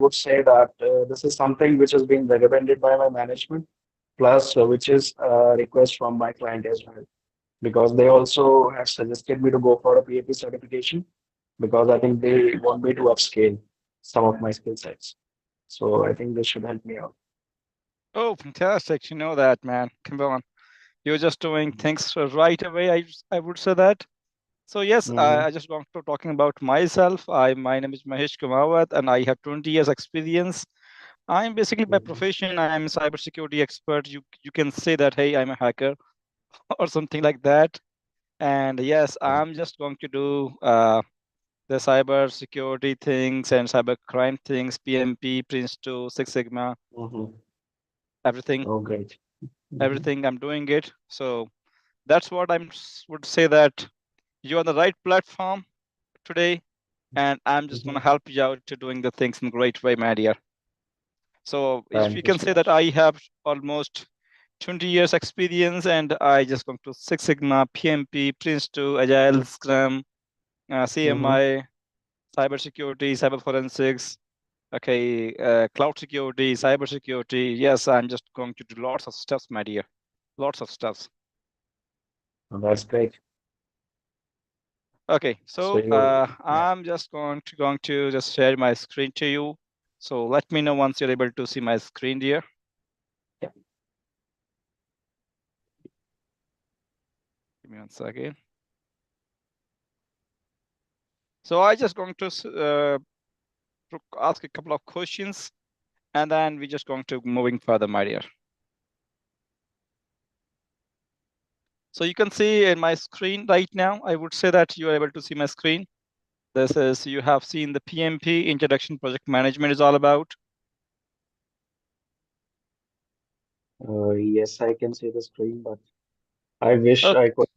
would say that this is something which has been recommended by my management, plus which is a request from my client as well, because they also have suggested me to go for a PMP certification because I think they want me to upscale some of my skill sets. So I think this should help me out. Oh, fantastic. You know that, man. Come on. You're just doing things right away. I would say that. So yes, Mm-hmm. I just want to talking about myself. My name is Mahesh Kumawat, and I have 20 years experience. I'm basically by Mm-hmm. profession, I'm a cybersecurity expert. You can say that, hey, I'm a hacker or something like that. And yes, I'm just going to do the cyber security things and cyber crime things, PMP, Prince 2, Six Sigma, Mm-hmm. everything, Oh, great. Mm-hmm. everything I'm doing it. So that's what I would say that you're on the right platform today, and I'm just going Mm-hmm. to help you out to doing the things in a great way, my dear. So if you Thank you can so say that much. I have almost 20 years experience and I just come to Six Sigma, PMP, Prince 2, Agile, Scrum, Mm-hmm. CMI, cybersecurity, cyber forensics, okay, cloud security, cyber security. Yes, I'm just going to do lots of stuff, my dear. Lots of stuff. Oh, that's great. Okay, So so you, yeah. I'm just going to just share my screen to you. So let me know once you're able to see my screen, dear. Yeah. Give me one second. So I just going to ask a couple of questions, and then we're just going to moving further, my dear. So you can see in my screen right now, I would say that you are able to see my screen. This is, you have seen the PMP, Introduction Project Management is all about. Yes, I can see the screen, but I wish I Okay, could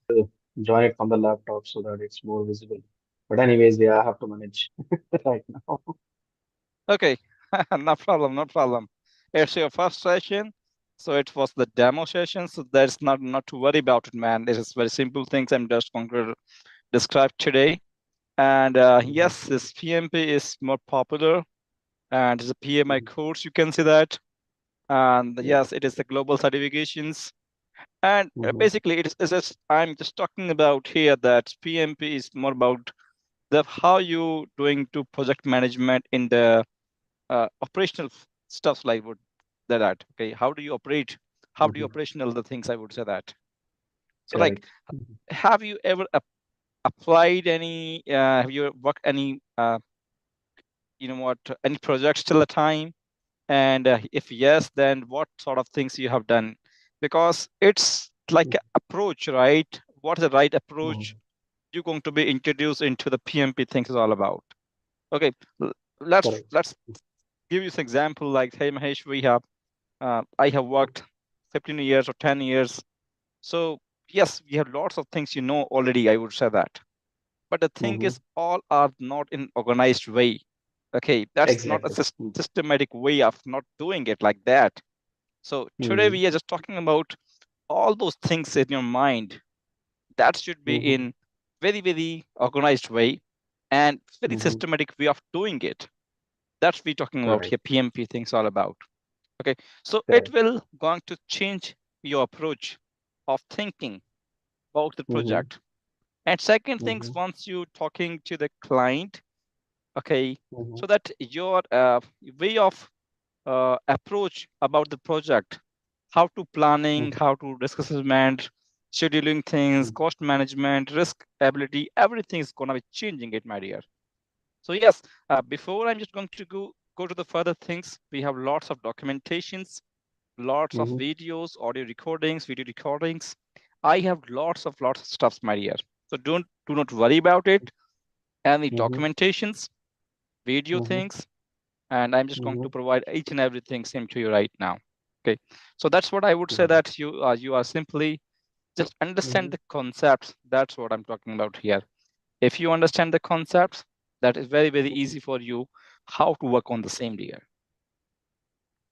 join it from the laptop so that it's more visible. But anyways, yeah, I have to manage right now. okay. No problem, no problem. It's your first session. So it was the demo session. So there's not to worry about it, man. It is very simple things I'm just going to describe today. And Mhm. yes, this PMP is more popular and it's a PMI course. You can see that. And Yeah. yes, it is the global certifications. And Mm-hmm. basically, it's just, I'm just talking about here that PMP is more about the how you doing to project management in the operational stuff like would that. Okay, how do you operate? How do you Mm-hmm. operational the things? I would say that. So like, Correct. Mhm. have you ever applied any? Have you worked any? You know what? Any projects till the time? And if yes, then what sort of things you have done? Because it's like an approach, right? What is the right approach Mhm. you're going to be introduced into the PMP things is all about? Okay, let's Correct. let's give you some example. Like, hey Mahesh, we have I have worked 15 years or 10 years. So yes, we have lots of things already. I would say that. But the thing Mm-hmm. is, all are not in organized way. Okay, that's not a Exactly. systematic way of not doing it like that. So today Mm-hmm. we are just talking about all those things in your mind that should be Mm-hmm. in very, very organized way and very Mm-hmm. systematic way of doing it. That's we talking about Correct. here, PMP things all about. Okay, so it Correct. will going to change your approach of thinking about the Mm-hmm. project. And second things, Mm-hmm. once you talking to the client, okay, Mm-hmm. so that your way of approach about the project, how to planning, Mm-hmm. how to risk assessment, scheduling things, cost management, risk ability, everything is going to be changing it, my dear. So yes, before I'm just going to go to the further things, we have lots of documentations, lots of Mm-hmm. videos, audio recordings, video recordings. I have lots of stuffs, my dear. So do not worry about it. Any Mm-hmm. documentations, video Mm-hmm. things, and I'm just going Mm-hmm. to provide each and everything same to you right now. Okay, so that's what I would say Got it. that you are simply just understand Mm-hmm. the concepts. That's what I'm talking about here. If you understand the concepts, that is very easy for you how to work on the same layer,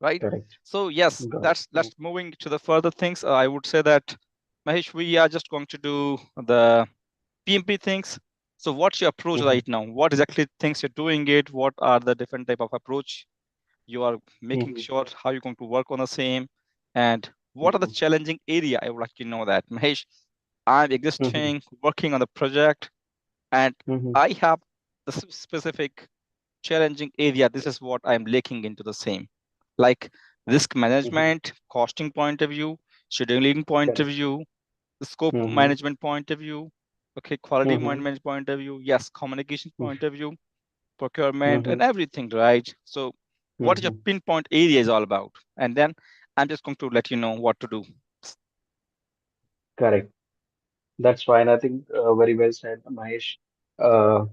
right? Correct. So yes, Got it. that's moving to the further things. I would say that Mahesh, we are just going to do the PMP things. So what's your approach Mm-hmm. right now? What exactly things you're doing it? What are the different type of approach You are making Mhm, sure how you're going to work on the same, and what are the mhm, challenging area. I would like to know that, Mahesh. I'm mhm, existing, working on the project, and mhm, I have the specific challenging area. This is what I'm looking into the same, like risk mhm. management, costing point of view, scheduling point of Correct. view, the scope Mhm, management point of view, okay, quality mhm, management point of view, yes, communication point of view, procurement, and mhm, everything, right? So, what is your mhm. pinpoint area is all about? And then I'm just going to let you know what to do. Correct. That's fine. I think very well said, Mahesh. Uh,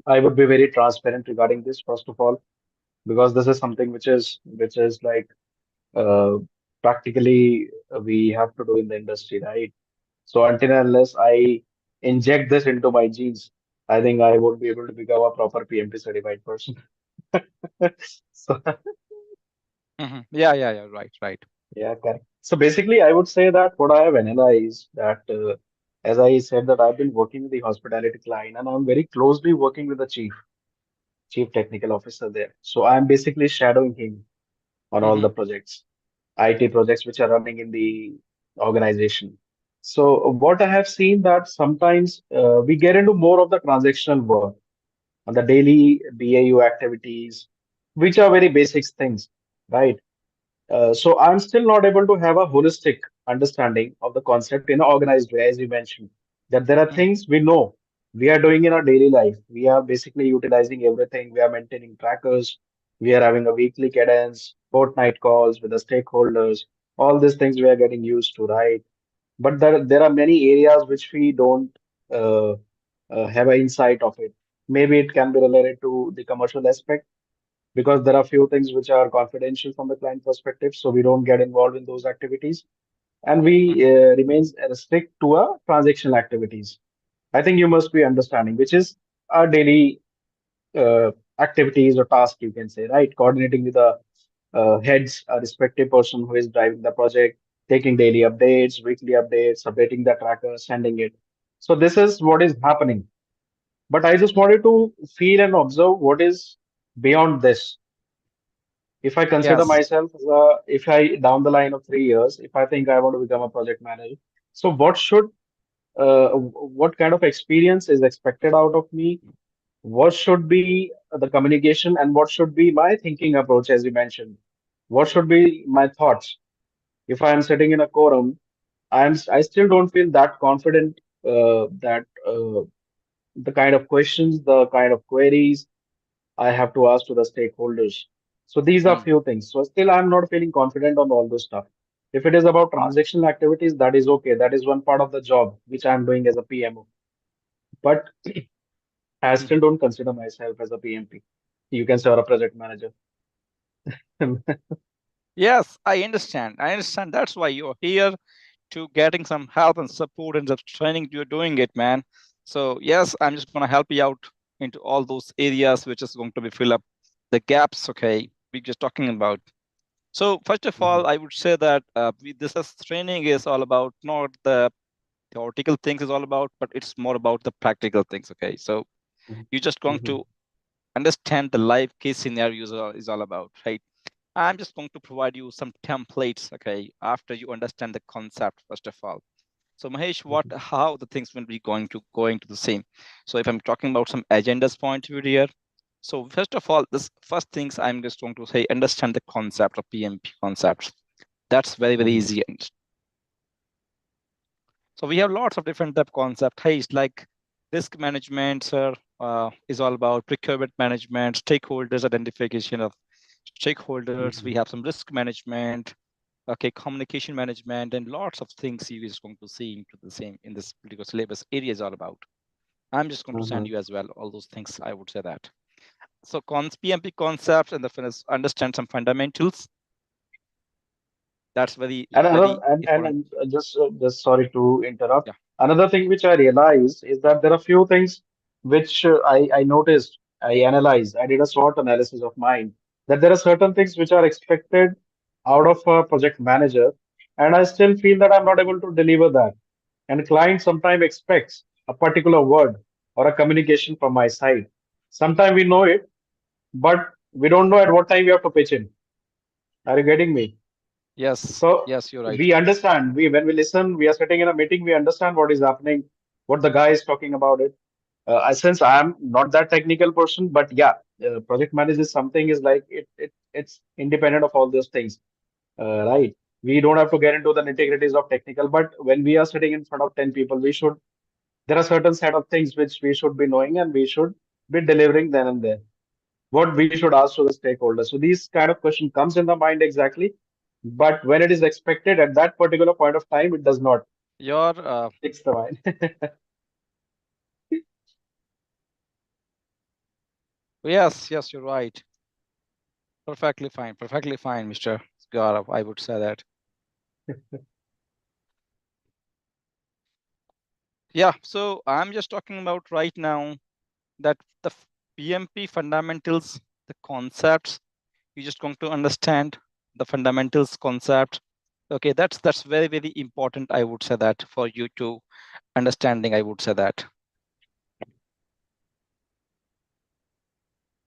I would be very transparent regarding this, first of all, because this is something which is like uh, practically we have to do in the industry, right? So until and unless I inject this into my genes, I think I won't be able to become a proper PMP certified person. So Yeah, yeah, yeah, right, right. yeah, correct. So basically, I would say that what I have analyzed that as I said that I've been working with the hospitality client and I'm very closely working with the chief technical officer there. So I'm basically shadowing him on all Mm-hmm, the projects, IT projects which are running in the organization. So what I have seen that sometimes we get into more of the transactional work on the daily BAU activities, which are very basic things, right? So I'm still not able to have a holistic understanding of the concept in an organized way, as you mentioned, that there are mm-hmm, things we know we are doing in our daily life. We are basically utilizing everything. We are maintaining trackers. We are having a weekly cadence, fortnight calls with the stakeholders. All these things we are getting used to, right? But there are many areas which we don't uh, have an insight of it. Maybe it can be related to the commercial aspect because there are few things which are confidential from the client perspective, so we don't get involved in those activities, and we mm-hmm. remains strict to our transactional activities. I think you must be understanding, which is our daily uh, activities or task, you can say, right? Coordinating with the heads, a respective person who is driving the project, taking daily updates, weekly updates, updating the tracker, sending it. So this is what is happening. But I just wanted to feel and observe what is beyond this. If I consider Yes, myself, if I down the line of 3 years, if I think I want to become a project manager, so what kind of experience is expected out of me? What should be the communication and what should be my thinking approach, as you mentioned? What should be my thoughts? If I am sitting in a quorum, I still don't feel that confident that the kind of questions, the kind of queries I have to ask to the stakeholders. So these are mm, few things. So still I'm not feeling confident on all those stuff. If it is about transactional activities, that is okay. That is one part of the job which I'm doing as a PMO. But I mm. still don't consider myself as a PMP. You can say or a project manager. Yes, I understand. I understand. That's why you're here, to getting some help and support and the training you're doing it, man. So yes, I'm just gonna help you out into all those areas which is going to be fill up the gaps. Okay, we're just talking about. So first of all, Mhm, I would say that this is training is all about not the theoretical things is all about, but it's more about the practical things. Okay, so mhm, you're just going mhm, to understand the live case scenarios is all about, right? I'm just going to provide you some templates, okay, after you understand the concept first of all. So Mahesh, what mhm, how the things will be going to the same. So if I'm talking about some agendas point of view here, so first of all, this first things I'm just going to say, understand the concept of PMP concepts. That's very, very mhm, easy. And so we have lots of different type concept. Hey, it's like risk management, sir, is all about procurement management, stakeholders identification of stakeholders. We mhm, have some risk management, okay, communication management, and lots of things you is going to see into the same in this particular syllabus area is all about. I'm just going to send mhm. you as well all those things. I would say that. So PMP concepts and the understand some fundamentals. That's very, And another, very important. and just sorry to interrupt. Yeah. Another thing which I realized is that there are few things which I noticed, I analyzed, I did a SWOT analysis of mine, that there are certain things which are expected out of a project manager, and I still feel that I'm not able to deliver that. And client sometimes expects a particular word or a communication from my side. Sometimes we know it, but we don't know at what time we have to pitch in. Are you getting me? Yes, So yes, you're right. we understand. We when we listen, we are sitting in a meeting. We understand what is happening, what the guy is talking about it. Since I am not that technical person, but yeah, project management is something is like it's independent of all those things, right? We don't have to get into the nitty-gritties of technical, but when we are sitting in front of 10 people, we should there are certain set of things which we should be knowing and we should be delivering then and there. What we should ask to the stakeholders. So these kind of question comes in the mind exactly, but when it is expected at that particular point of time, it does not. Your It's the mind. yes, yes, you're right. Perfectly fine, Mr. Gaurav. I would say that. Yeah, so I'm just talking about right now that the PMP fundamentals, the concepts, you're just going to understand the fundamentals concept. Okay, that's very important. I would say that for you to understanding. I would say that.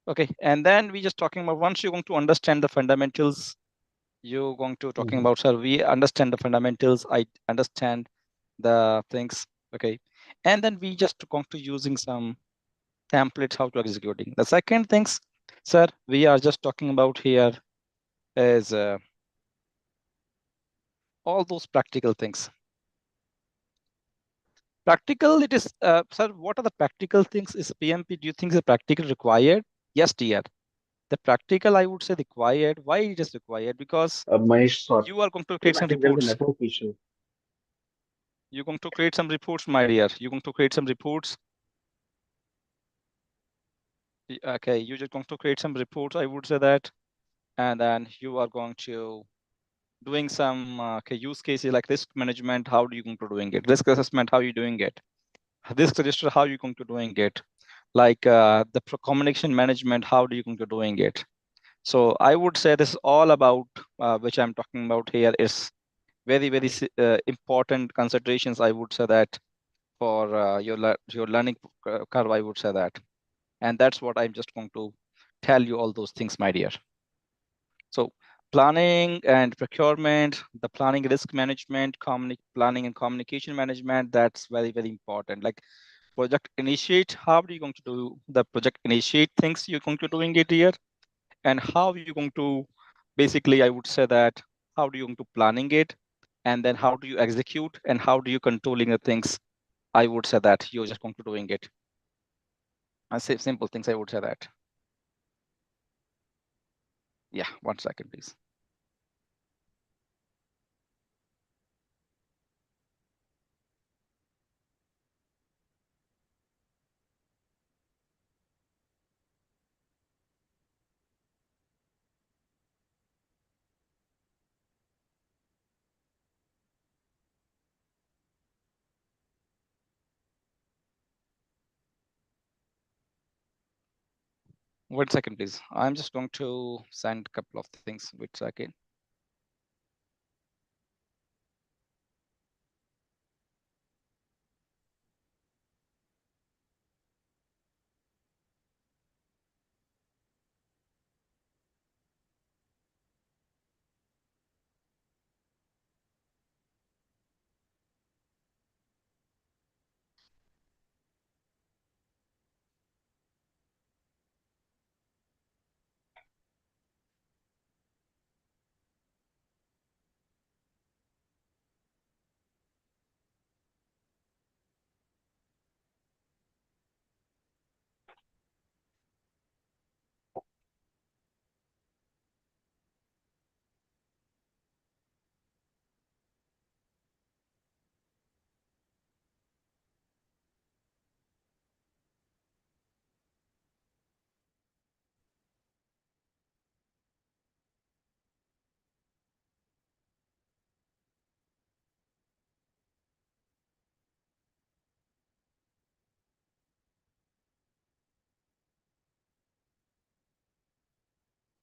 Okay, and then we just talking about once you're going to understand the fundamentals, you're going to talking Mhm. about, sir, we understand the fundamentals. I understand the things. Okay, and then we just going to using some templates how to executing. The second things, sir, we are just talking about here is all those practical things. Practical, it is, sir, what are the practical things is PMP? Do you think the practical required? Yes, dear. The practical, I would say required. Why it is required? Because Mahesh, sorry. you are going to create I some think there is a reports. network issue. You're going to create some reports, my dear. You're going to create some reports. Okay, you're just going to create some reports, I would say that. And then you are going to doing some okay, use cases like risk management. How do you going to doing it? Risk assessment, how you doing it? Risk register, how you going to doing it? Like the communication management, how do you going to doing it? So I would say this is all about which I'm talking about here is very important considerations. I would say that for your learning curve, I would say that, and that's what I'm just going to tell you all those things, my dear. So planning and procurement, the planning, risk management, planning and communication management, that's very important. Like project initiate, how are you going to do the project initiate things you're going to doing it here, and how are you going to basically, I would say that, how do you going to planning it, and then how do you execute, and how do you controlling the things. I would say that you're just going to doing it. I say simple things. I would say that. Yeah, 1 second, please. One second, please. I'm just going to send a couple of things. Wait a second.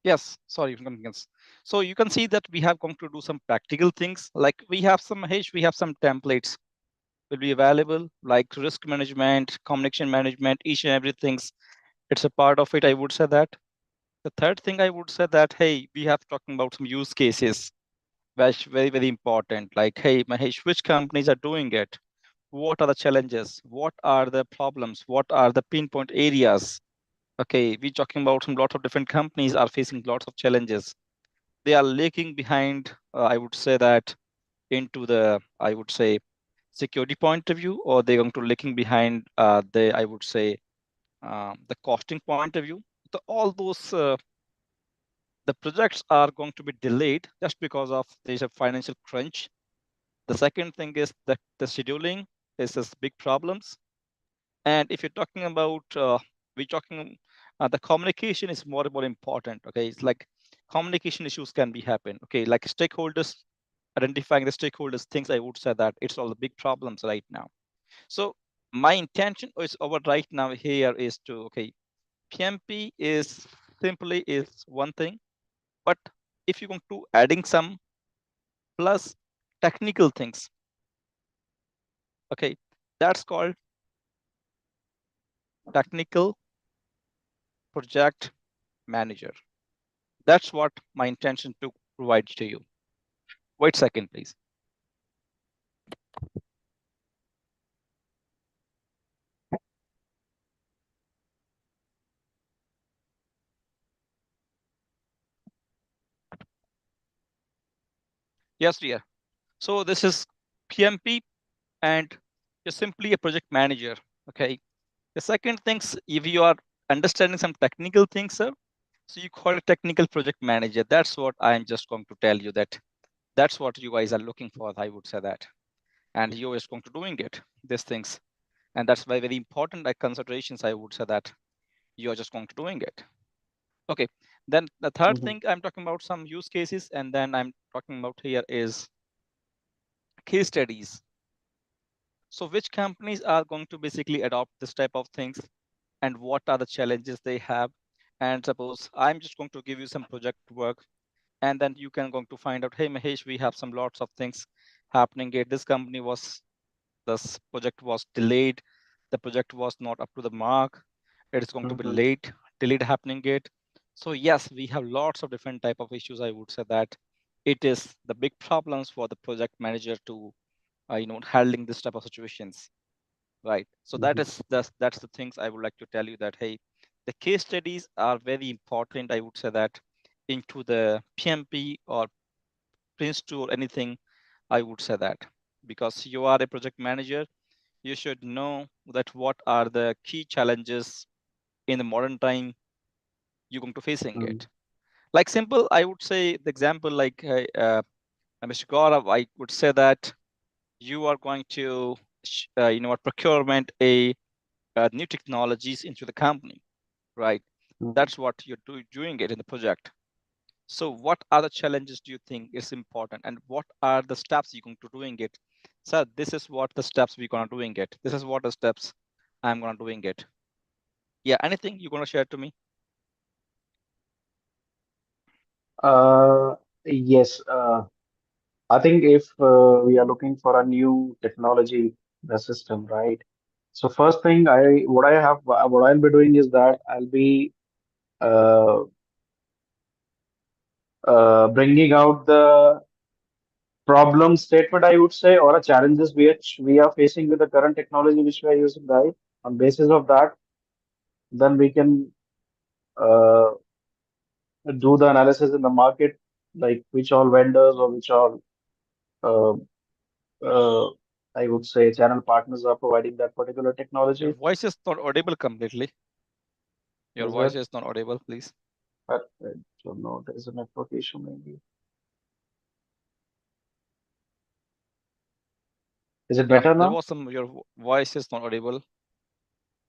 Yes, sorry. Yes. So you can see that we have come to do some practical things. Like we have some we have some templates will be available, like risk management, communication management, each and everything's. It's a part of it. I would say that. The third thing I would say that, hey, we have talking about some use cases, which very, very important. Like, hey, Mahesh, which companies are doing it? What are the challenges? What are the problems? What are the pinpoint areas? Okay, we talking about some lot of different companies are facing lots of challenges. They are lagging behind, I would say that into the, I would say, security point of view, or they're going to lagging behind the, I would say, the costing point of view. So all those the projects are going to be delayed just because of there's a financial crunch. The second thing is that the scheduling is big problems. And if you're talking about, we're talking, the communication is more and more important. Okay, it's like communication issues can be happen. Okay, like stakeholders, identifying the stakeholders, things I would say that it's all the big problems right now. So my intention is over right now here is to, okay, PMP is simply is one thing, but if you're going to adding some plus technical things, okay, that's called technical project manager. That's what my intention to provide to you. Wait a second, please. Yes, dear. So this is PMP, and you're simply a project manager. Okay. The second things, if you are understanding some technical things, sir, so you call it technical project manager. That's what I am just going to tell you that that's what you guys are looking for. I would say that, and you're just going to doing it. These things, and that's very very important. Like considerations, I would say that you're just going to doing it. Okay. Then the third Mhm. thing I'm talking about some use cases, and then I'm talking about here is case studies. So which companies are going to basically adopt this type of things, and what are the challenges they have? And suppose I'm just going to give you some project work, and then you can going to find out, hey Mahesh, we have some lots of things happening here. This company was, this project was delayed, the project was not up to the mark, it is going to be Mhm. late, delayed happening it. So yes, we have lots of different type of issues. I would say that it is the big problems for the project manager to handling this type of situations, right? So that Mhm. is that's the things I would like to tell you that, hey, the case studies are very important, I would say that, into the PMP or Prince 2 or anything. I would say that because you are a project manager, you should know that what are the key challenges in the modern time you're going to facing Mhm. it. Like simple, I would say the example like Mr. Gaurav, I would say that you are going to what procurement a new technologies into the company, right? Mhm. That's what you're doing it in the project. So what are the challenges do you think is important, and what are the steps you're going to doing it? So this is what the steps we're gonna doing it. This is what the steps I'm gonna doing it. Yeah, anything you're gonna share to me? Uh, yes. I think if we are looking for a new technology, the system, right? So first thing what I'll be doing is that I'll be uh, bringing out the problem statement, I would say, or a challenges which we are facing with the current technology which we are using, right? On basis of that, then we can uh, do the analysis in the market, like which all vendors or which all uh, uh, I would say channel partners are providing that particular Your technology. voice is not audible completely. Your Is voice it? is not audible, please. I don't know. There is a network issue maybe. Is it Yeah, better there now? was some your voice is not audible.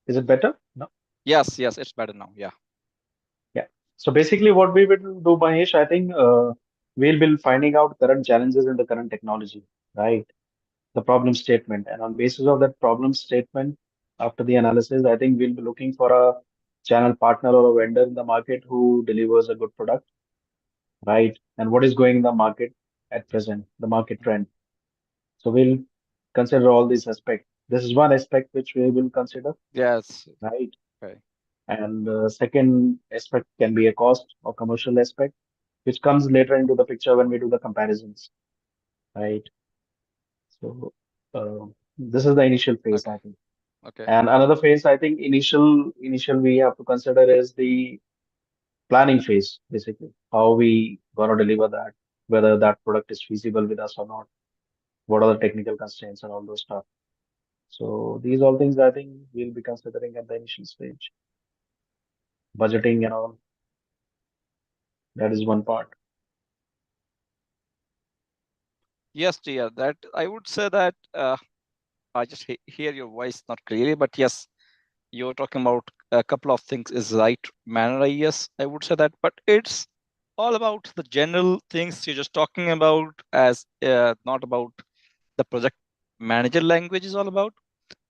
Is it better? No. Yes, yes, it's better now. Yeah. Yeah. So basically, what we will do, Mahesh, I think we'll be finding out current challenges in the current technology, right? The problem statement, and on basis of that problem statement, after the analysis, I think we'll be looking for a channel partner or a vendor in the market who delivers a good product, right? And what is going in the market at present, the market trend. So we'll consider all these aspects. This is one aspect which we will consider, Yes. right? Okay. And the second aspect can be a cost or commercial aspect, which comes later into the picture when we do the comparisons, right? So this is the initial phase, Okay. I think. Okay. And another phase, I think initial we have to consider is the planning phase, basically. How we gonna deliver that, whether that product is feasible with us or not, what are the technical constraints and all those stuff. So these all things I think we'll be considering at the initial stage. Budgeting and all, that is one part. Yes, dear. That I would say that I just hear your voice not clearly, but yes, you're talking about a couple of things is right manner. Yes, I would say that, but it's all about the general things you're just talking about as not about the project manager language is all about.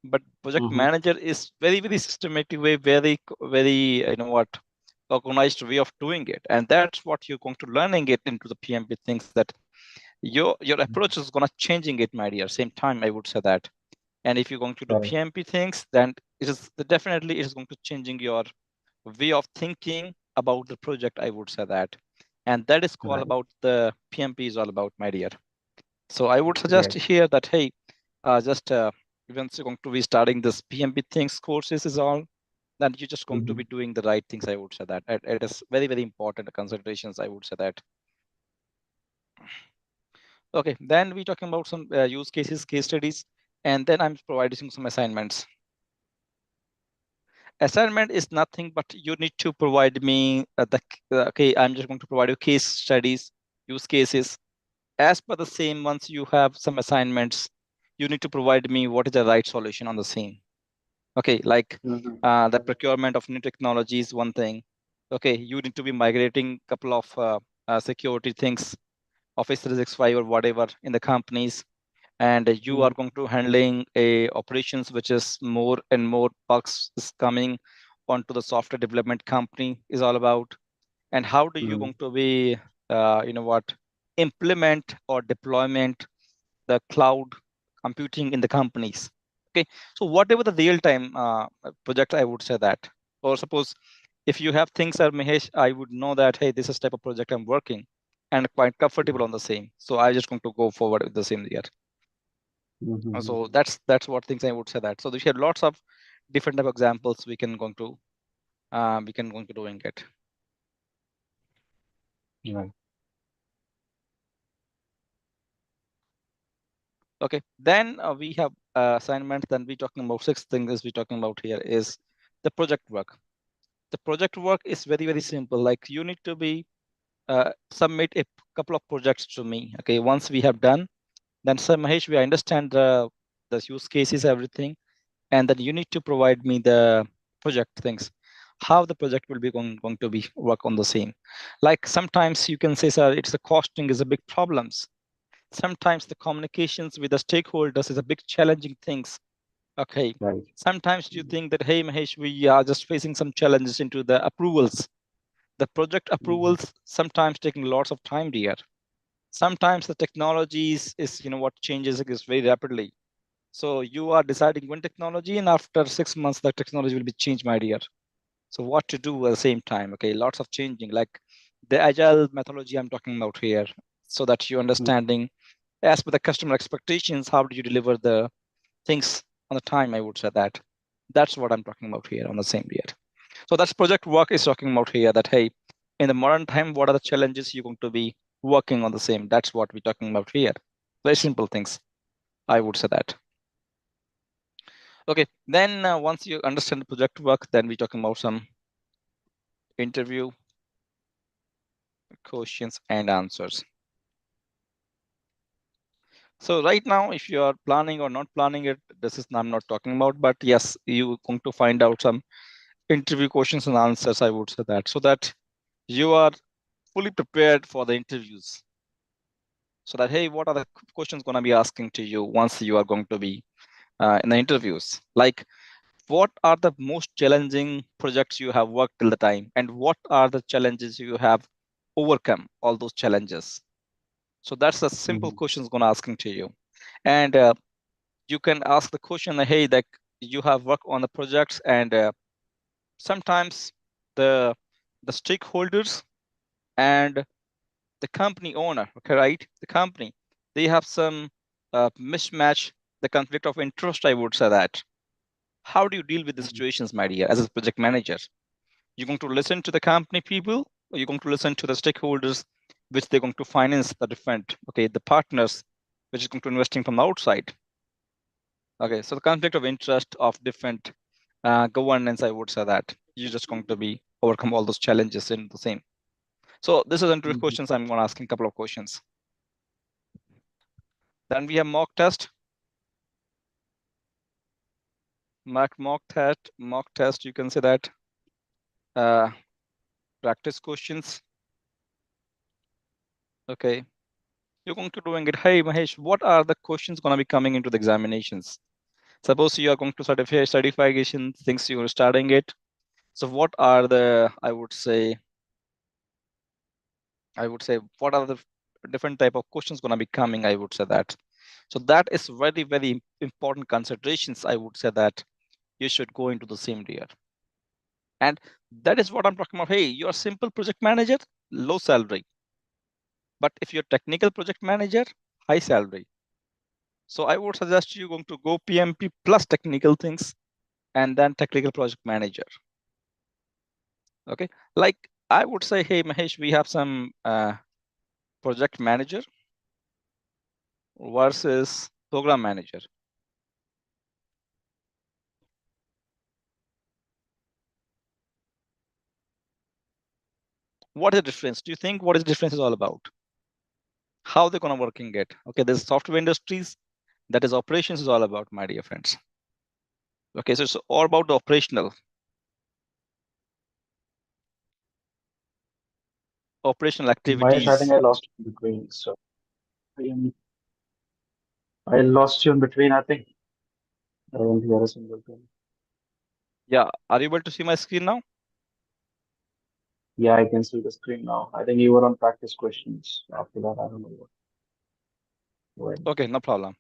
But project Mm-hmm. manager is very systematic way, very what organized way of doing it, and that's what you're going to learning it into the PMP things that your approach is gonna changing it, my dear. Same time, I would say that. And if you're going to do Correct. PMP things, then it is definitely it is going to changing your way of thinking about the project. I would say that, and that is all Right. about the PMP is all about, my dear. So I would suggest Right. here that hey, just once you're going to be starting this PMP things courses is all, then you're just going to Mm-hmm. be doing the right things. I would say that it is very important considerations. I would say that. Okay, then we're talking about some use cases, case studies, and then I'm providing some assignments. Assignment is nothing but you need to provide me okay, I'm just going to provide you case studies, use cases. As per the same, once you have some assignments, you need to provide me what is the right solution on the same. Okay, like Mm-hmm. the procurement of new technology is one thing. Okay, you need to be migrating couple of security things, Office 365 or whatever in the companies, and you are going to handling a operations which is more and more bugs is coming onto the software development company is all about. And how do you Mm-hmm. going to be implement or deployment the cloud computing in the companies. Okay, so whatever the real time project, I would say that. Or suppose if you have things that Mahesh, I would know that hey, this is type of project I'm working and quite comfortable on the same, so I just going to go forward with the same year. So Mm-hmm. that's what things I would say that. So we have lots of different type of examples we can going to doing it. Right. Okay, then we have assignment. Then we talking about sixth thing is we talking about here is the project work. The project work is very simple. Like you need to be submit a couple of projects to me. Okay, once we have done, then sir Mahesh, we understand the use cases, everything, and then you need to provide me the project things, how the project will be going to be work on the same. Like sometimes you can say, sir, it's the costing is a big problems. Sometimes the communications with the stakeholders is a big challenging things. Okay. Right. Sometimes you think that, hey, Mahesh, we are just facing some challenges into the approvals. The project Mm-hmm. approvals sometimes taking lots of time, dear. Sometimes the technologies is what changes is very rapidly. So you are deciding one technology, and after 6 months, the technology will be changed, my dear. So what to do at the same time? Okay, lots of changing, like the agile methodology I'm talking about here, so that you understanding as per the customer expectations, how do you deliver the things on the time? I would say that that's what I'm talking about here on the same year. So that's project work is talking about here that hey, in the modern time, what are the challenges you're going to be working on the same? That's what we're talking about here. Very simple things, I would say that. Okay, then once you understand the project work, then we're talking about some interview questions and answers. So right now, if you are planning or not planning it, this is I'm not talking about, but yes, you're going to find out some interview questions and answers, I would say that, so that you are fully prepared for the interviews. So that, hey, what are the questions going to be asking to you once you are going to be in the interviews? Like, what are the most challenging projects you have worked till the time? And what are the challenges you have overcome all those challenges? So that's a simple Mm-hmm. questions going to asking to you. And you can ask the question, hey, like you have worked on the projects and sometimes the stakeholders and the company owner, okay, right? The company, they have some mismatch, the conflict of interest, I would say that. How do you deal with the Mhm. situations, my dear, as a project manager? You're going to listen to the company people, or you're going to listen to the stakeholders, which they're going to finance the different, okay, the partners, which is going to investing from the outside. Okay, so the conflict of interest of different governance, I would say that you're just going to be overcome all those challenges in the same. So this is interview Mhm. questions. I'm going to ask a couple of questions. Then we have mock test. Mock test. You can say that uh, practice questions. Okay, you're going to doing it. Hey Mahesh, what are the questions going to be coming into the examinations? Suppose you are going to certification things you're starting it. So what are the I would say what are the different type of questions going to be coming? I would say that. So that is very important considerations. I would say that you should go into the same year. And that is what I'm talking about. Hey, you're a simple project manager, low salary. But if you're technical project manager, high salary. So I would suggest you going to go PMP plus technical things and then technical project manager. Okay. Like I would say, hey, Mahesh, we have some project manager versus program manager. What is the difference? Do you think what is the difference is all about? How they're gonna working it? Okay, there's software industries, that is operations is all about, my dear friends. Okay, so it's all about the operational Mahesh, I think activities. I lost you in between. So I lost you in between, I think. I don't hear a single thing. Yeah, are you able to see my screen now? Yeah, I can see the screen now. I think you were on practice questions. After that, I don't know what went. Okay, no problem.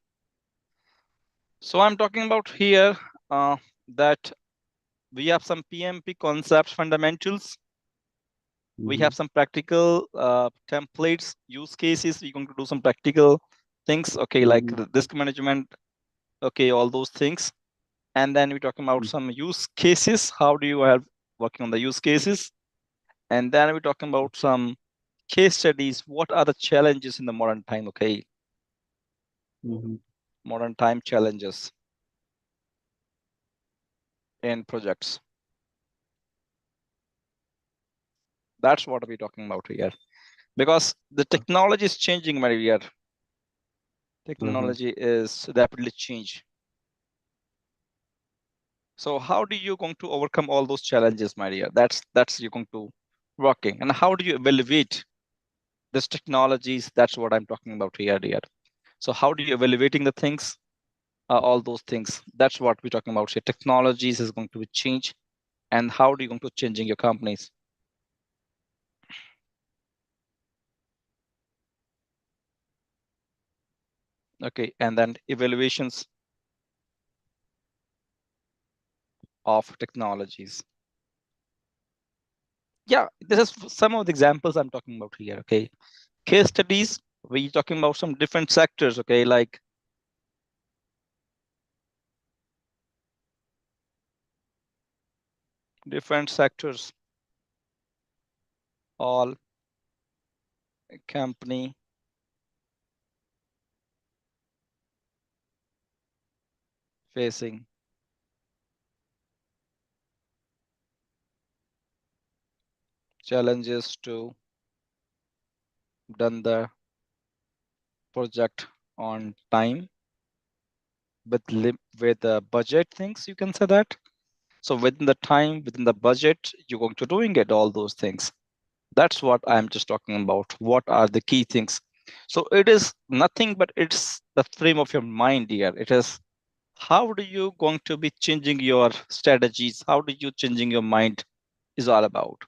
So I'm talking about here that we have some PMP concepts fundamentals. We Mm-hmm. have some practical templates, use cases. We're going to do some practical things. Okay, like Mm-hmm. risk management. Okay, all those things. And then we're talking about some use cases. How do you have working on the use cases? And then we're talking about some case studies. What are the challenges in the modern time? Okay, Mm-hmm. modern time challenges in projects. That's what we're talking about here. Because the technology is changing, my dear. Mm-hmm. Technology is rapidly changing. So how do you going to overcome all those challenges, my dear? That's you're going to working. And how do you evaluate these technologies? That's what I'm talking about here, dear. So how do you evaluating the things? All those things. That's what we're talking about here. Technologies is going to be changed, and how do you going to changing your companies? Okay, and then evaluations of technologies. Yeah, this is some of the examples I'm talking about here. Okay, case studies. We're talking about some different sectors. Okay, like different sectors, all company facing challenges to done the project on time with with the budget things. You can say that. So within the time, within the budget, you're going to doing it all those things. That's what I'm just talking about. What are the key things? So it is nothing but it's the frame of your mind here. It is how do you going to be changing your strategies? How do you changing your mind is all about.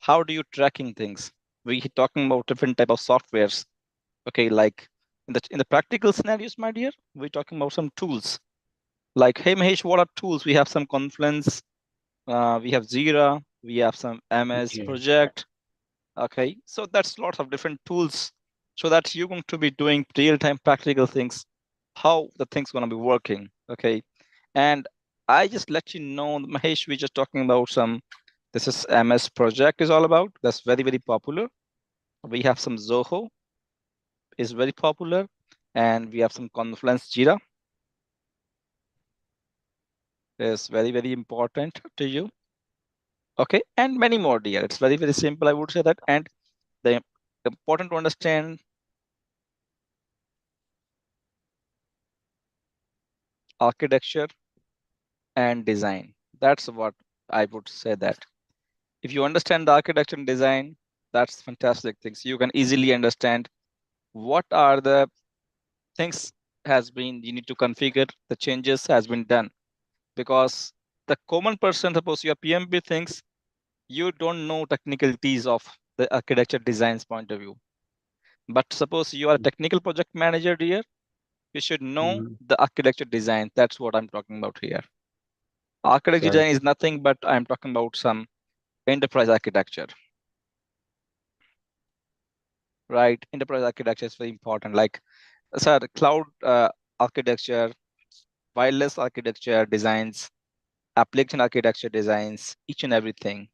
How do you tracking things? We talking about different type of softwares. Okay, like in the practical scenarios, my dear, we're talking about some tools. Like, hey Mahesh, what are tools? We have some Confluence. we have Jira, we have some MS Okay. project. Okay, so that's lots of different tools so that you're going to be doing real-time practical things, how the thing's going to be working. Okay, and I just let you know, Mahesh, we're just talking about some, this is MS project is all about. That's very, very popular. We have some Zoho is very popular, and we have some Confluence. Jira is very, very important to you. Okay, and many more, dear. It's very, very simple, I would say that. And the important to understand architecture and design. That's what I would say that. If you understand the architecture and design, that's fantastic things. You can easily understand what are the things has been, you need to configure, the changes has been done. Because the common person, suppose you are PMP things, you don't know technicalities of the architecture designs point of view. But suppose you are a technical project manager, dear, you should know Mhm. the architecture design. That's what I'm talking about here. Architecture Right. design is nothing but I'm talking about some enterprise architecture, right? Enterprise architecture is very important. Like, sir, cloud architecture, wireless architecture designs, application architecture designs, each and everything.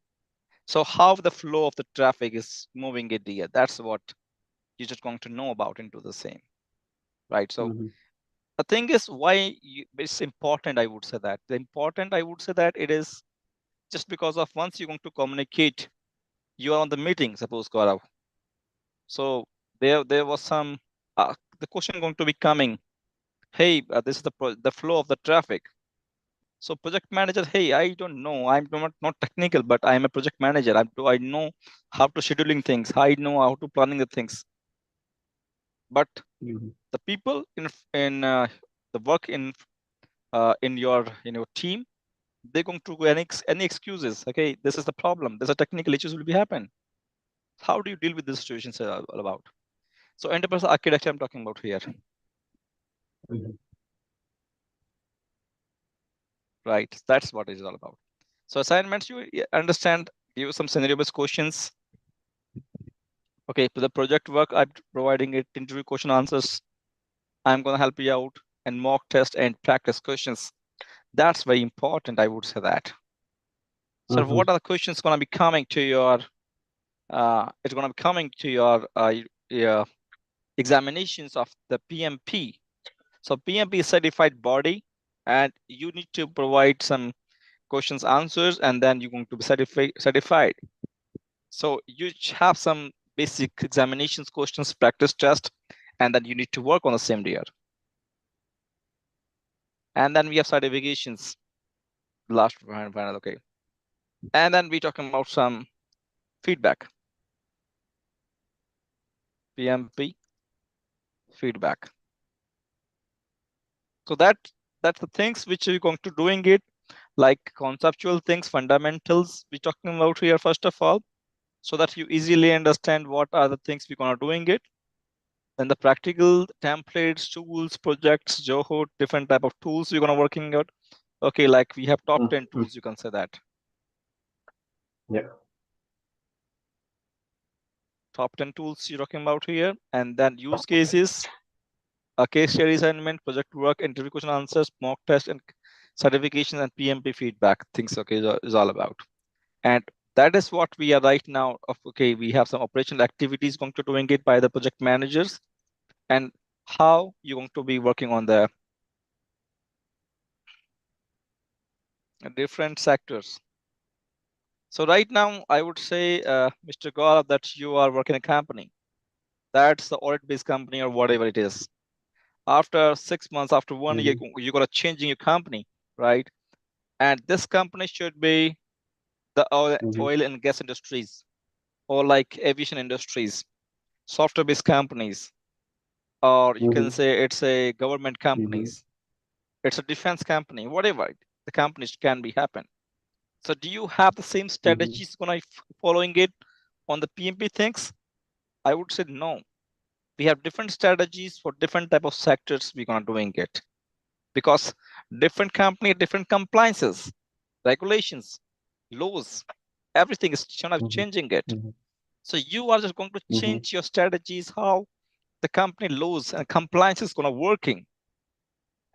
So how the flow of the traffic is moving it here, that's what you're just going to know about into the same, right? So Mhm. the thing is why it's important, I would say that. The important, I would say that it is just because of once you're going to communicate, you are on the meeting, suppose, Gaurav. So there was some, the question going to be coming, hey, this is the flow of the traffic. So project manager, hey, I don't know, I'm not technical, but I'm a project manager. I know how to scheduling things. I know how to planning the things. But Mhm. the people in the work in your team, they're going to go any excuses. Okay, this is the problem. There's a technical issues will be happen. How do you deal with this situation? All about. So enterprise architecture I'm talking about here, Mhm. right? That's what it is all about. So assignments, you understand, give some scenario-based questions. Okay, to the project work, I'm providing it interview question answers. I'm going to help you out and mock test and practice questions. That's very important, I would say that. So Mhm. what are the questions going to be coming to your, it's going to be coming to your examinations of the PMP. So PMP is certified body, and you need to provide some questions answers, and then you're going to be certified. So you have some basic examinations questions, practice test, and then you need to work on the same year. And then we have certifications, last final, okay. And then we talking about some feedback, PMP feedback. So that's the things which we're going to doing it, like conceptual things, fundamentals we're talking about here first of all, so that you easily understand what are the things we're gonna doing it. Then the practical templates, tools, projects, Zoho, different type of tools we're gonna working out. Okay, like we have top 10 Mhm. tools, you can say that. Yeah. Top 10 tools you're talking about here, and then use cases, a case study assignment, project work, interview question answers, mock test, and certifications and PMP feedback things. Okay, is all about. And that is what we are right now of, okay, we have some operational activities going to doing it by the project managers, and how you're going to be working on the different sectors. So right now, I would say, Mr. Gaurav, that you are working a company. That's the audit-based company or whatever it is. After 6 months, after 1 year, Mhm. you're gonna changing your company, right? And this company should be the Mhm. oil and gas industries, or like aviation industries, software-based companies, or you can Mhm. say it's a government Mhm. companies, it's a defense company, whatever the companies can be happen. So do you have the same Mhm. strategies when I following it on the PMP things? I would say no. We have different strategies for different type of sectors we're gonna doing it, because different company, different compliances, regulations. laws. Everything is Mm-hmm. changing it. Mm-hmm. So you are just going to Mm-hmm. change your strategies, how the company laws and compliance is going to working.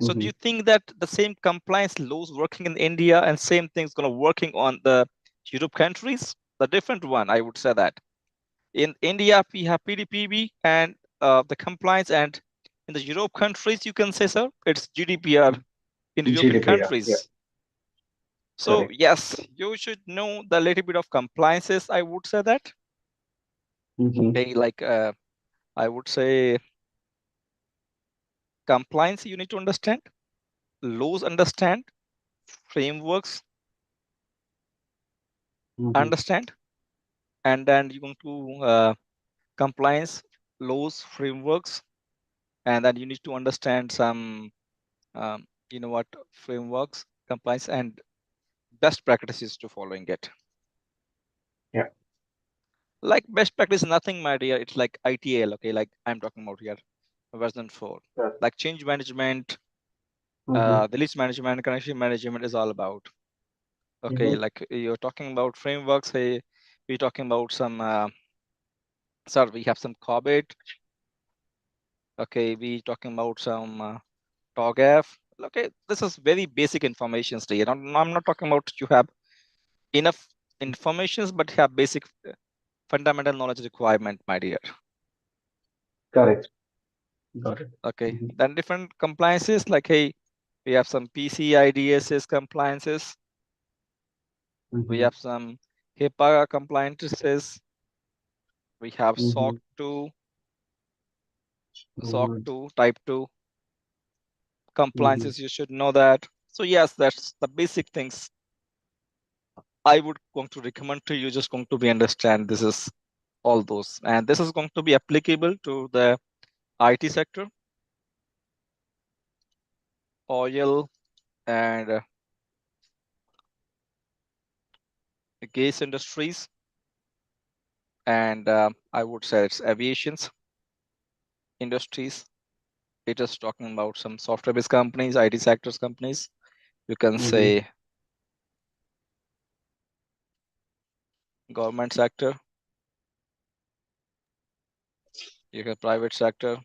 So do Mm-hmm. you think that the same compliance laws working in India and same things going to working on the Europe countries? The different one, I would say that. In India, we have PDPB and the compliance, and in the Europe countries, you can say, sir, it's GDPR in the European GDPR. Yeah. countries. So Correct. yes, you should know the little bit of compliances, I would say that. Mm-hmm. Okay, like I would say compliance you need to understand, laws understand, frameworks Mm-hmm. understand, and then you're going to compliance, laws, frameworks, and then you need to understand some what frameworks, compliance, and best practices to following it. Yeah. Like best practice, nothing, my dear. It's like ITL, okay? Like I'm talking about here, version 4. Yeah. Like change management, Mm-hmm. release management, connection management is all about. Okay, Mm-hmm. like you're talking about frameworks. Hey, we're talking about some. Sir, we have some Corbett. Okay, we talking about some TOGAF. Okay, this is very basic information. Here. I'm not talking about you have enough informations, but have basic fundamental knowledge requirement, my dear. Correct. Got it. Okay, Mm-hmm. then different compliances like, hey, we have some PCI DSS compliances, we Mm-hmm. have some HIPAA compliances, we have Mm-hmm. SOC 2, SOC Good. 2, Type 2 Mm-hmm. compliances, you should know that. So yes, that's the basic things I would going to recommend to you, just going to be understand this is all those. And this is going to be applicable to the IT sector, oil and gas industries, and I would say it's aviations industries. It is talking about some software-based companies, IT sectors companies. You can Mm-hmm. say government sector, you have private sector,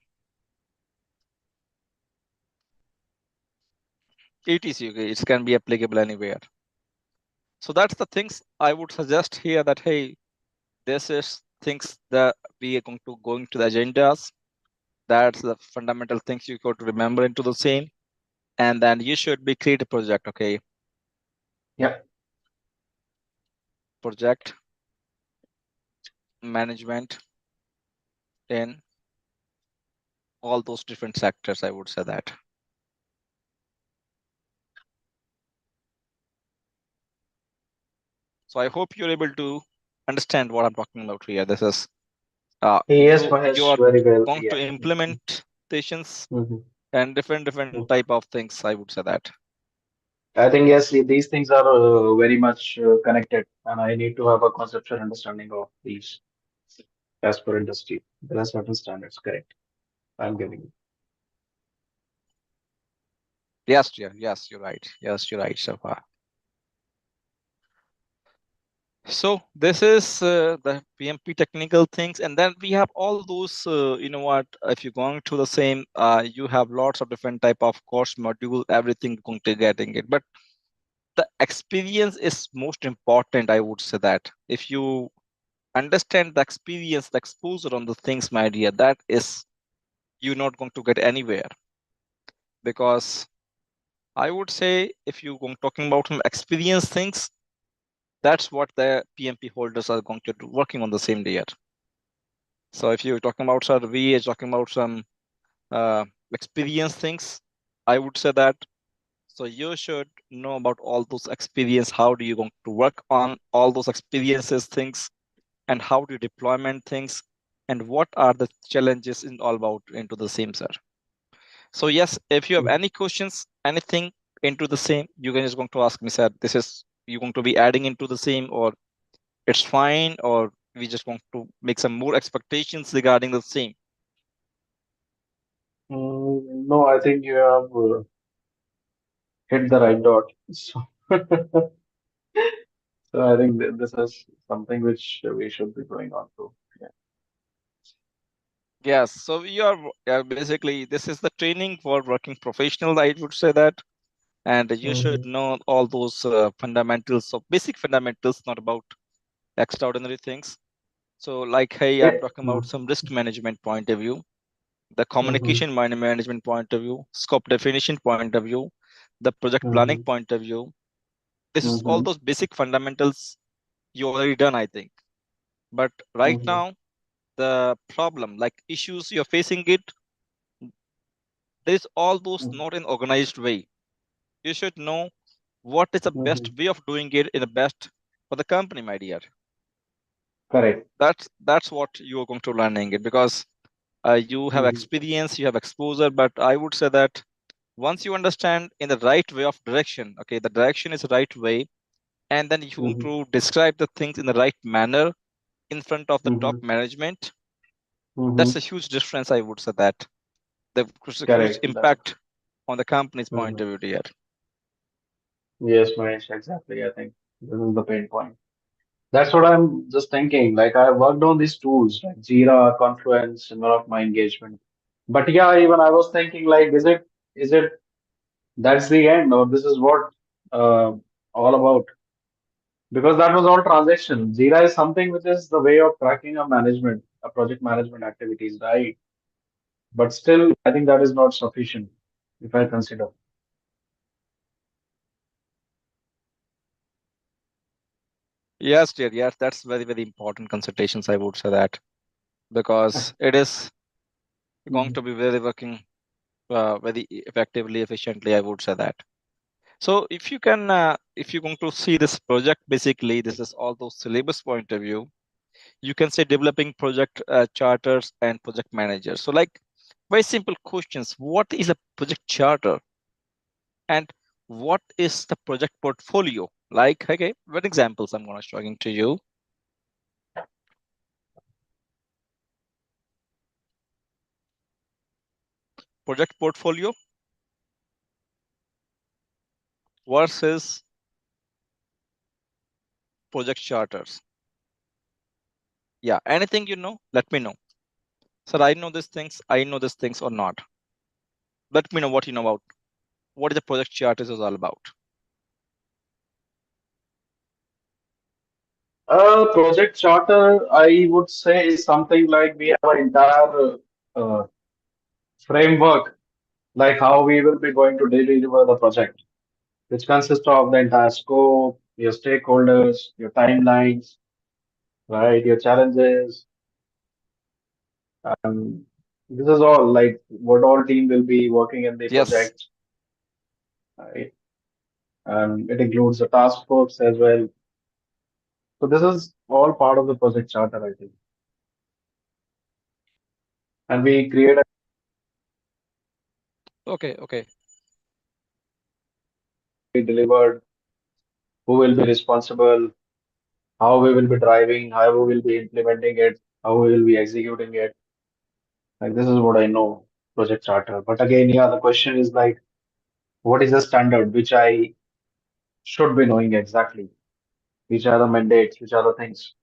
etc. Okay, it can be applicable anywhere. So that's the things I would suggest here that, hey, this is things that we are going to the agendas. That's the fundamental things you got to remember into the same. And then you should be create a project, okay? Yeah. Project management in all those different sectors, I would say that. So I hope you're able to understand what I'm talking about here. This is Yes, you Mahesh, are very well. going to Yeah. implementations Mm-hmm. and different type of things. I would say that. I think yes, these things are very much connected, and I need to have a conceptual understanding of these as per industry. There are certain standards, correct? I'm giving you. Yes, dear. Yes, you're right. Yes, you're right so far. So this is the PMP technical things, and then we have all those. What? If you're going to the same, you have lots of different type of course module. Everything going to getting it, but the experience is most important. I would say that if you understand the experience, the exposure on the things, my dear, that is you're not going to get anywhere, because I would say if you're talking about some experience things, that's what the PMP holders are going to do, working on the same day. So if you're talking about sir, we are talking about some experience things, I would say that. So you should know about all those experience. How do you going to work on all those experiences things, and how do you deployment things, and what are the challenges in all about into the same, sir. So yes, if you have any questions, anything into the same, you can just going to ask me, sir. This is you going to be adding into the same, or it's fine, or we just want to make some more expectations regarding the same. No, I think you have hit the right dot. So, So I think this is something which we should be going on to. Yeah. Yes, so you are basically this is the training for working professional, I would say that, and you should Mm-hmm. know all those fundamentals of basic fundamentals, not about extraordinary things. So, like, hey, I'm Yeah. talking about some risk management point of view, the Mm-hmm. communication management point of view, scope definition point of view, the project planning Mm-hmm. point of view. This is all Mm-hmm. those basic fundamentals you already done, I think. But right Mm-hmm. now, the problem, like issues you're facing it, there's all those not in organized way. You should know what is the best Mm-hmm. way of doing it in the best for the company, my dear. Correct. That's what you're going to learning it, because you have Mm-hmm. experience, you have exposure, but I would say that once you understand in the right way of direction, okay, the direction is the right way, and then you want Mm-hmm. to describe the things in the right manner in front of the top Mm-hmm. management, that's Mm-hmm. a huge difference, I would say that. There's a huge Correct. That. impact on the company's point Mm-hmm. of view here. Yes, Mahesh, exactly. I think this is the pain point. That's what I'm just thinking. Like I worked on these tools like Jira, Confluence, and lot of my engagement. But yeah, even I was thinking like, is it that's the end or this is what uh, all about? Because that was all transaction. Jira is something which is the way of tracking a management, a project management activities, right? But still, I think that is not sufficient if I consider. Yes, dear. Yes, that's very, very important consultations, I would say that, because it is going Mhm. to be very working very effectively, efficiently, I would say that. So if you can, if you're going to see this project, basically, this is all those syllabus point of view. You can say developing project charters and project managers. So like very simple questions. What is a project charter and what is the project portfolio? Like, okay, what examples I'm going to showing to you. Project portfolio versus project charters. Yeah, anything you know, let me know. Sir, I know these things, I know these things or not. Let me know what you know about what is the project charters is all about. Project charter, I would say, is something like we have an entire framework, like how we will be going to deliver the project, which consists of the entire scope, your stakeholders, your timelines, right, your challenges. Um, this is all like what all team will be working in the Yes. project, right? And it includes the task force as well. So this is all part of the project charter, I think. And we create Okay, okay. a delivered, who will be responsible, how we will be driving, how we will be implementing it, how we will be executing it. Like this is what I know, project charter. But again, yeah, the question is like, what is the standard which I should be knowing exactly? Which are the mandates? Which are the things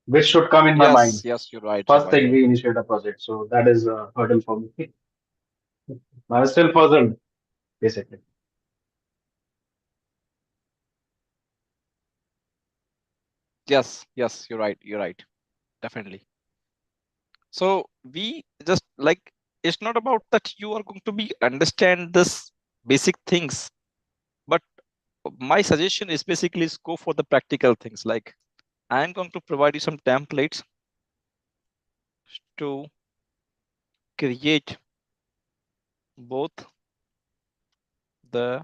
which should come in my Yes, mind? yes, you're right, you're First right. thing we initiate a project. So that is a hurdle for me. I'm still puzzled, basically. Yes, yes, you're right, you're right. Definitely. So we just like it's not about that you are going to be understand this basic things, but my suggestion is basically is go for the practical things. Like I'm going to provide you some templates to create both the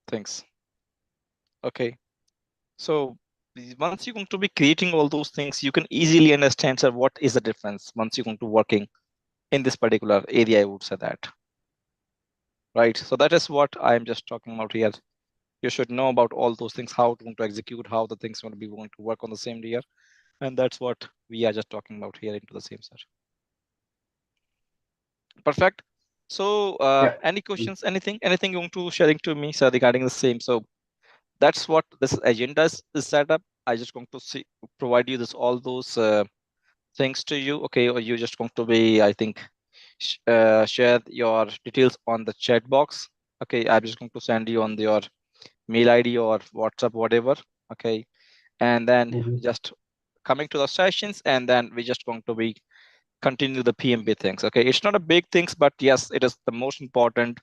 things. Okay. So once you're going to be creating all those things, you can easily understand, sir, what is the difference once you're going to working in this particular area, I would say that. Right. So that is what I'm just talking about here. You should know about all those things, how to execute, how the things going to be going to work on the same layer. And that's what we are just talking about here into the same set. Perfect. So Yeah. any questions, anything you want to sharing to me, sir, regarding the same? So that's what this agenda is set up. I just going to provide you this all those things to you. Okay, or you just going to be, I think, share your details on the chat box. Okay, I'm just going to send you on your mail ID or WhatsApp, whatever. Okay, and then Mhm. just coming to the sessions, and then we're just going to be continue the PMP things. Okay, it's not a big things, but yes, it is the most important.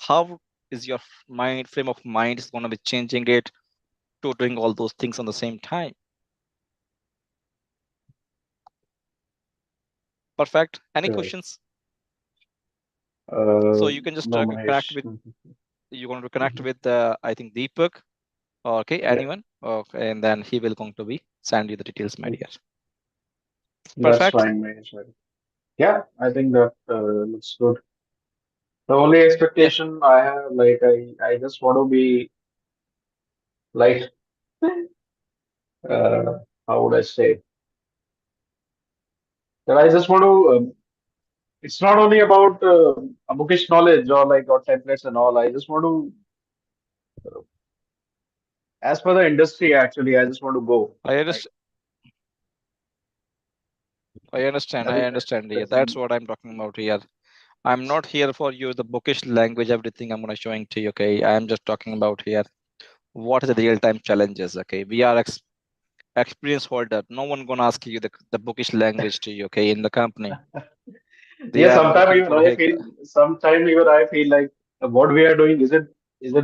How is your mind frame of mind is going to be changing it to doing all those things on the same time? Perfect. Any Correct. questions? So you can just No, connect Mahesh. with, Mhm. you're going to connect Mhm. with I think Deepak, or okay, Yeah. anyone, okay, and then he will going to be send you the details, my dear. That's Perfect. fine, Mahesh. Yeah, I think that looks good. The only Yeah. expectation I have, like, I just want to be like, how would I say? That I just want to. It's not only about a bookish knowledge or like or templates and all. I just want to, as per the industry, actually, I just want to go. I Right. understand. I understand. That I is understand. Yeah, that's expectation. what I'm talking about here. I'm not here for you the bookish language, everything I'm gonna showing to you. Okay, I'm just talking about here what is the real time challenges. Okay, we are experience holder. No one gonna ask you the bookish language to you. Okay, in the company, they Yeah, are sometimes looking even for I hey, feel, sometimes even I feel like what we are doing is it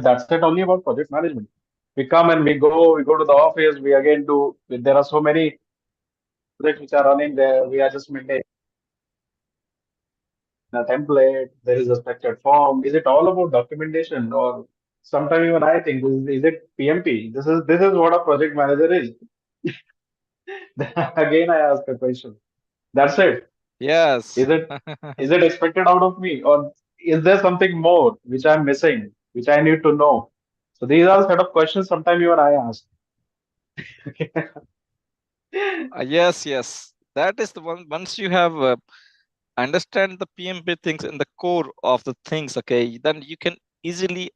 that's it only about project management. We come and we go to the office, we again do. There are so many projects which are running there. We are just maintaining a template. There is a structured form. Is it all about documentation, or sometimes even I think is it PMP? This is what a project manager is. Again, I ask a question. That's it. yes. Is it is it expected out of me, or is there something more which I'm missing, which I need to know? So these are the set of questions sometimes even I ask. Yes, yes. That is the one. Once you have understand the PMP things in the core of the things, okay, then you can easily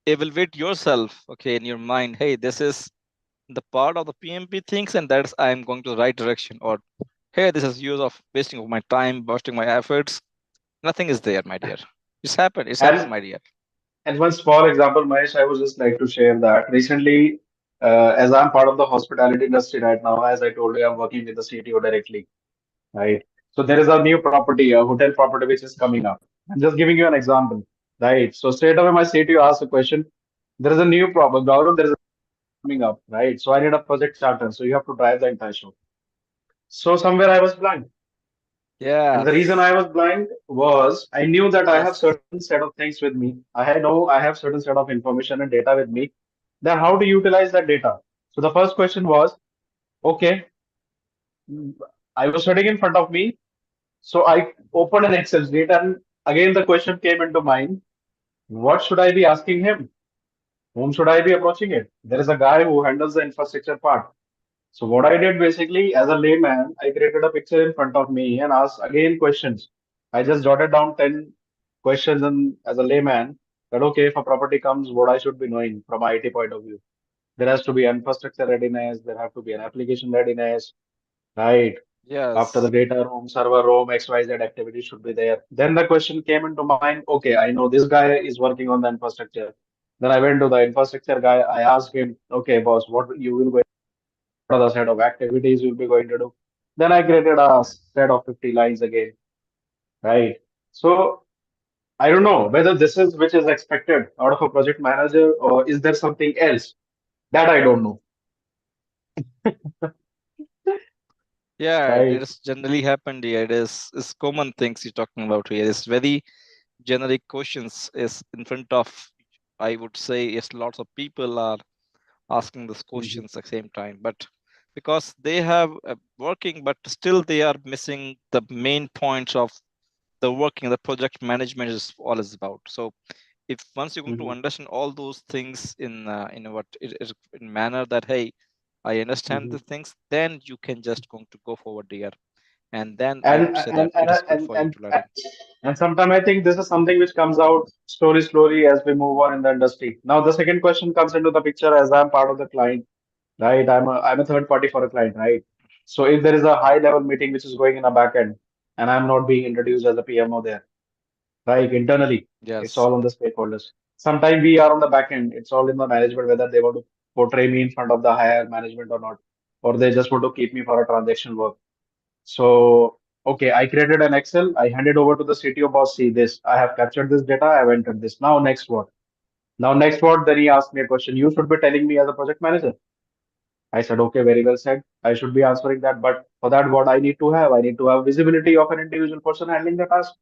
evaluate yourself, okay, in your mind. Hey, this is the part of the PMP things, and that's I'm going to the right direction. Or hey, this is use of wasting of my time, wasting my efforts. Nothing is there, my dear. It's happened. It's happened, and my dear. and one small example, Mahesh, I would just like to share that recently, as I'm part of the hospitality industry right now, as I told you, I'm working with the CTO directly, right? So there is a new property, a hotel property which is coming up. I'm just giving you an example, right? So straight away my CTO asked a question. There is a new problem, Gaurav, there is a coming up, right? So I need a project charter. So you have to drive the entire show. So somewhere I was blank. And the reason Yes. I was blank was I knew that I have Yes. certain set of things with me. I have certain set of information and data with me. Then how to utilize that data? So the first question was, okay, I was sitting in front of me. So I opened an Excel sheet and again the question came into mind. What should I be asking him? Whom should I be approaching it? There is a guy who handles the infrastructure part. So what I did basically as a layman, I created a picture in front of me and asked again questions. I just jotted down 10 questions and as a layman that okay, if a property comes, what I should be knowing from IT point of view. There has to be infrastructure readiness, there have to be an application readiness, right? After the Yes. data room, server room, XYZ activity should be there. Then the question came into mind, okay, I know this guy is working on the infrastructure. Then I went to the infrastructure guy. I asked him, okay, boss, what you will what are the set of activities you'll be going to do? Then I created a set of 50 lines again, right? So I don't know whether this is which is expected out of a project manager or is there something else that I don't know, Yeah, it right? is generally happened here. It's common things you're talking about here. It's very generic questions is in front of, I would say, yes, lots of people are asking these Mhm. questions at the same time, but because they have working, but still they are missing the main points of the working. The project management is all is about. So if once you're going to Mhm. understand all those things in what it is in manner that hey, I understand the Mhm. things, then you can just going to go forward here and then I would say that it is good for you to learning. And sometimes I think this is something which comes out slowly as we move on in the industry. Now the second question comes into the picture as I'm part of the client, right? I'm a third party for a client, right? So if there is a high level meeting which is going in a back end and I'm not being introduced as a PMO there, right? Internally, it's Yes, all on the stakeholders. Sometimes we are on the back end, it's all in the management, whether they want to portray me in front of the higher management or not, or they just want to keep me for a transaction work. So, okay, I created an Excel, I handed over to the CTO boss, see this, I have captured this data, I've entered this. Now, next what? Now, next what? Then he asked me a question. You should be telling me as a project manager. I said, okay, very well said. I should be answering that. But for that, what I need to have? I need to have visibility of an individual person handling the task.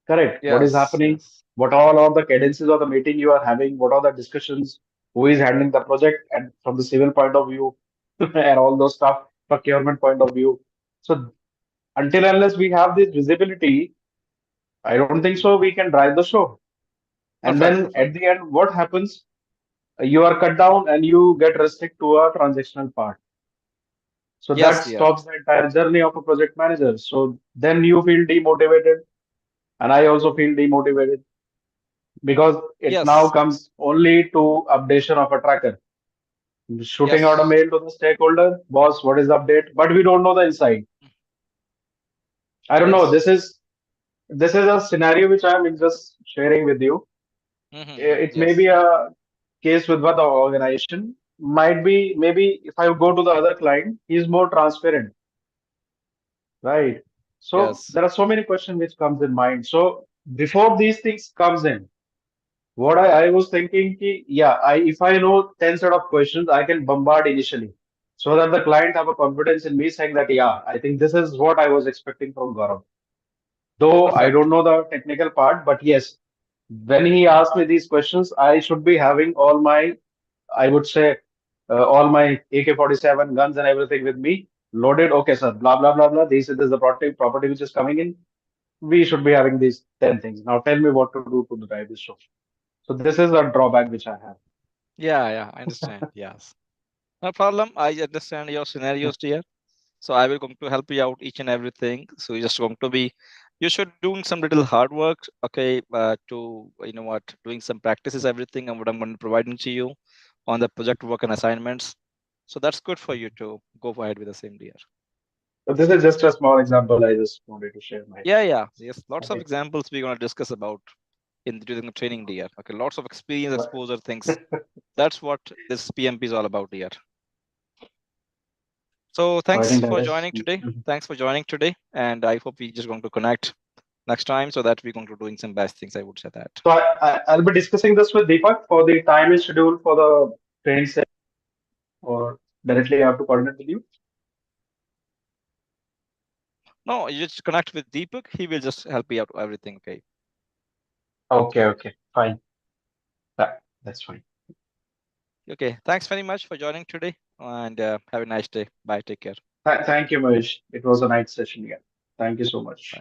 Correct. What is yes, happening? yes, What all are the cadences of the meeting you are having? What are the discussions? Who is handling the project? And from the civil point of view, and all those stuff, procurement point of view. So until unless we have this visibility, I don't think so we can drive the show. And perfect, then at perfect. the end, what happens? You are cut down and you get restricted to a transactional part. So that Yes, yeah, stops the entire journey of a project manager. So then you feel demotivated, and I also feel demotivated because it now yes, comes only to updation of a tracker. Shooting out a yes, mail to the stakeholder, boss, what is the update? But we don't know the inside. I don't know. yes. This is a scenario which I'm just sharing with you. It may be Yes, a case with one organization. Might be maybe if I go to the other client, he's more transparent, right? So yes, there are so many questions which comes in mind. So before these things comes in, what I was thinking, ki, yeah, if I know 10 set of questions, I can bombard initially so that the client have a confidence in me saying that, yeah, I think this is what I was expecting from Gaurav. Though I perfect. don't know the technical part, but yes, when he asked me these questions, I should be having all my, I would say, all my AK-47 guns and everything with me loaded. Okay, sir, blah, blah, blah, blah. This is the property which is coming in. We should be having these 10 things. Now tell me what to do to drive this show. So this is a drawback which I have. Yeah, yeah, I understand. Yes, no problem. I understand your scenarios, dear. So I will going to help you out each and everything. So you're just going to be, you should doing some little hard work, okay, to what, doing some practices, everything, and what I'm going to providing to you on the project work and assignments. So that's good for you to go ahead with the same, dear. So this is just a small example. I just wanted to share my. Yeah, yeah, yes, lots of Okay. examples we're going to discuss about in during the training, dear. Okay, lots of experience, exposure things. That's what this PMP is all about, dear. So So I thanks think that for is. joining today. Thanks for joining today, and I hope we just going to connect next time so that we're going to doing some best things. I would say that. So I'll be discussing this with Deepak for the time is scheduled for the training session, or directly I have to coordinate with you. No, you just connect with Deepak. He will just help you out everything. Okay. Okay, fine. That's fine. Okay. Thanks very much for joining today, and have a nice day. Bye. Take care. Thank you, Mahesh. It was a nice session again. Thank you so much. Bye.